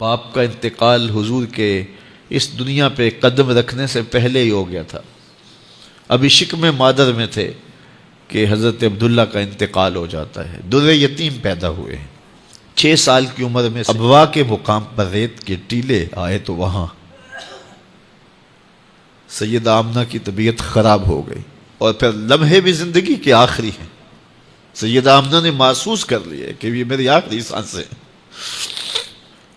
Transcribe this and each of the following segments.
باپ کا انتقال حضور کے اس دنیا پہ قدم رکھنے سے پہلے ہی ہو گیا تھا. ابھی شکم مادر میں تھے کہ حضرت عبداللہ کا انتقال ہو جاتا ہے. در یتیم پیدا ہوئے ہیں. 6 سال کی عمر میں ابوا کے مقام پر ریت کے ٹیلے آئے تو وہاں سیدہ آمنہ کی طبیعت خراب ہو گئی، اور پھر لمحے بھی زندگی کے آخری ہیں. سیدہ آمنہ نے محسوس کر لیا کہ یہ میری آخری سانسیں.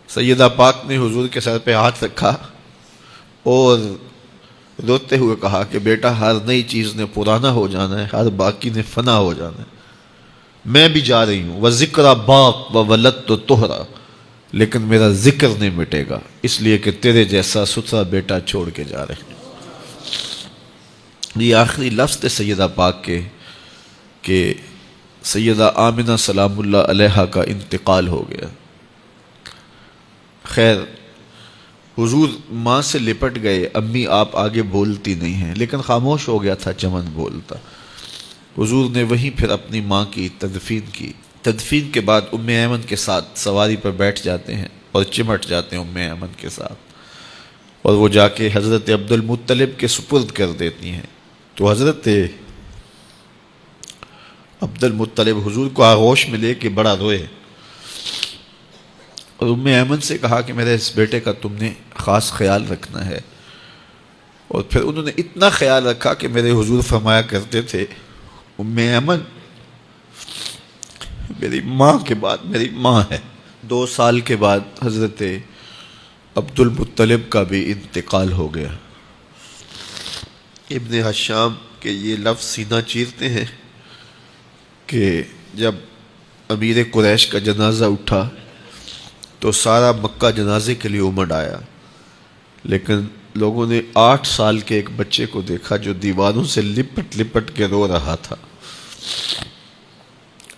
سیدہ پاک نے حضور کے سر پہ ہاتھ رکھا اور روتے ہوئے کہا کہ بیٹا، ہر نئی چیز نے پرانا ہو جانا ہے، ہر باقی نے فنا ہو جانا ہے. میں بھی جا رہی ہوں، وَذِكْرَ بَاق وَوَلَدْتُ طُہْرًا، لیکن میرا ذکر نہیں مٹے گا، اس لیے کہ تیرے جیسا ستھرا بیٹا چھوڑ کے جا رہے ہیں. یہ آخری لفظ تھے سیدہ پاک کے کہ سیدہ آمنہ سلام اللہ علیہا کا انتقال ہو گیا. خیر، حضور ماں سے لپٹ گئے. امی آپ آگے بولتی نہیں ہیں، لیکن خاموش ہو گیا تھا چمن بولتا. حضور نے وہیں پھر اپنی ماں کی تدفین کی. تدفین کے بعد ام ایمن کے ساتھ سواری پر بیٹھ جاتے ہیں اور چمٹ جاتے ہیں ام ایمن کے ساتھ، اور وہ جا کے حضرت عبد المطلب کے سپرد کر دیتی ہیں. تو حضرت عبد المطلب حضور کو آغوش میں لے کے بڑا روئے اور ام ایمن سے کہا کہ میرے اس بیٹے کا تم نے خاص خیال رکھنا ہے. اور پھر انہوں نے اتنا خیال رکھا کہ میرے حضور فرمایا کرتے تھے، ام ایمن میری ماں کے بعد میری ماں ہے. 2 سال کے بعد حضرت عبد المطلب کا بھی انتقال ہو گیا. ابن حشام کے یہ لفظ سینہ چیرتے ہیں کہ جب امیر قریش کا جنازہ اٹھا تو سارا مکہ جنازے کے لیے امڑ آیا، لیکن لوگوں نے 8 سال کے ایک بچے کو دیکھا جو دیواروں سے لپٹ لپٹ کے رو رہا تھا.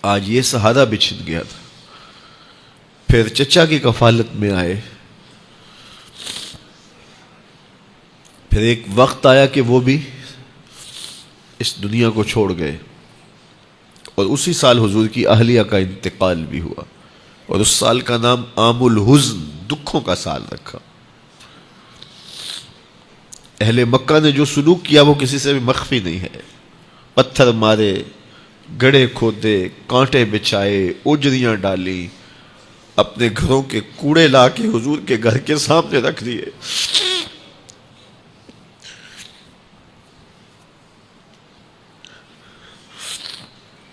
آج یہ سہارا بچھن گیا تھا. پھر چچا کی کفالت میں آئے. پھر ایک وقت آیا کہ وہ بھی اس دنیا کو چھوڑ گئے، اور اسی سال حضور کی اہلیہ کا انتقال بھی ہوا، اور اس سال کا نام عام الحزن، دکھوں کا سال رکھا. اہل مکہ نے جو سلوک کیا وہ کسی سے بھی مخفی نہیں ہے. پتھر مارے، گڑھے کھودے، کانٹے بچھائے، اجریاں ڈالی، اپنے گھروں کے کوڑے لا کے حضور کے گھر کے سامنے رکھ دیے.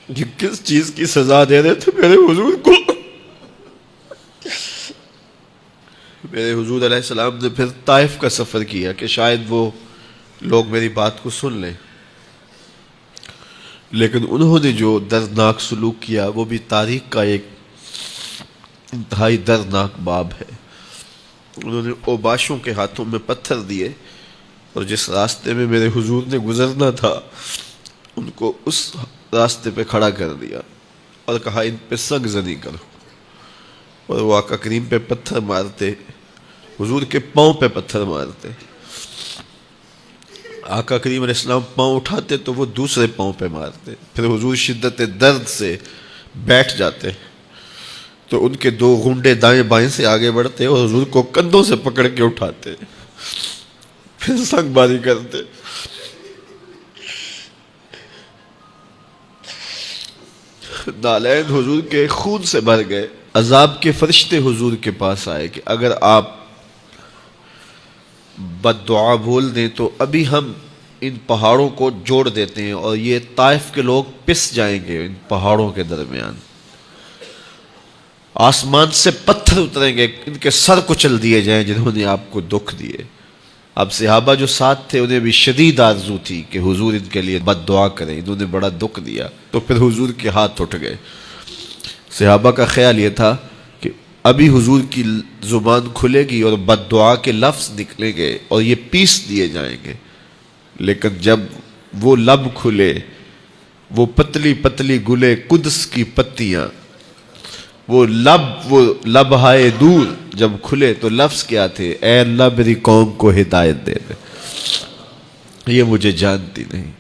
یہ کس چیز کی سزا دے رہے تھے میرے حضور کو؟ میرے حضور علیہ السلام نے پھر طائف کا سفر کیا کہ شاید وہ لوگ میری بات کو سن لیں، لیکن انہوں نے جو دردناک سلوک کیا وہ بھی تاریخ کا ایک انتہائی دردناک باب ہے. انہوں نے اوباشوں کے ہاتھوں میں پتھر دیے، اور جس راستے میں میرے حضور نے گزرنا تھا ان کو اس راستے پہ کھڑا کر دیا اور کہا ان پہ سنگ زنی کرو. اور وہ آقا کریم پہ پتھر مارتے، حضور کے پاؤں پہ پتھر مارتے. آقا کریم علیہ السلام پاؤں اٹھاتے تو وہ دوسرے پاؤں پہ مارتے. پھر حضور شدت درد سے بیٹھ جاتے تو ان کے 2 گھنڈے دائیں بائیں سے آگے بڑھتے اور حضور کو کندھوں سے پکڑ کے اٹھاتے، پھر سنگ باری کرتے. نالین حضور کے خون سے بھر گئے. عذاب کے فرشتے حضور کے پاس آئے کہ اگر آپ بد دعا بول دیں تو ابھی ہم ان پہاڑوں کو جوڑ دیتے ہیں اور یہ طائف کے لوگ پس جائیں گے ان پہاڑوں کے درمیان. آسمان سے پتھر اتریں گے، ان کے سر کچل دیے جائیں جنہوں نے آپ کو دکھ دیے. اب صحابہ جو ساتھ تھے انہیں بھی شدید آرزو تھی کہ حضور ان کے لیے بد دعا کریں، انہوں نے بڑا دکھ دیا. تو پھر حضور کے ہاتھ اٹھ گئے. صحابہ کا خیال یہ تھا کہ ابھی حضور کی زبان کھلے گی اور بد دعا کے لفظ نکلیں گے اور یہ پیس دیے جائیں گے. لیکن جب وہ لب کھلے، وہ پتلی پتلی گلے قدس کی پتیاں، وہ لب ہائے دور جب کھلے تو لفظ کیا تھے؟ اے اللہ میری قوم کو ہدایت دے دے، یہ مجھے جانتی نہیں.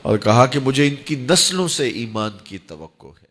اور کہا کہ مجھے ان کی نسلوں سے ایمان کی توقع ہے.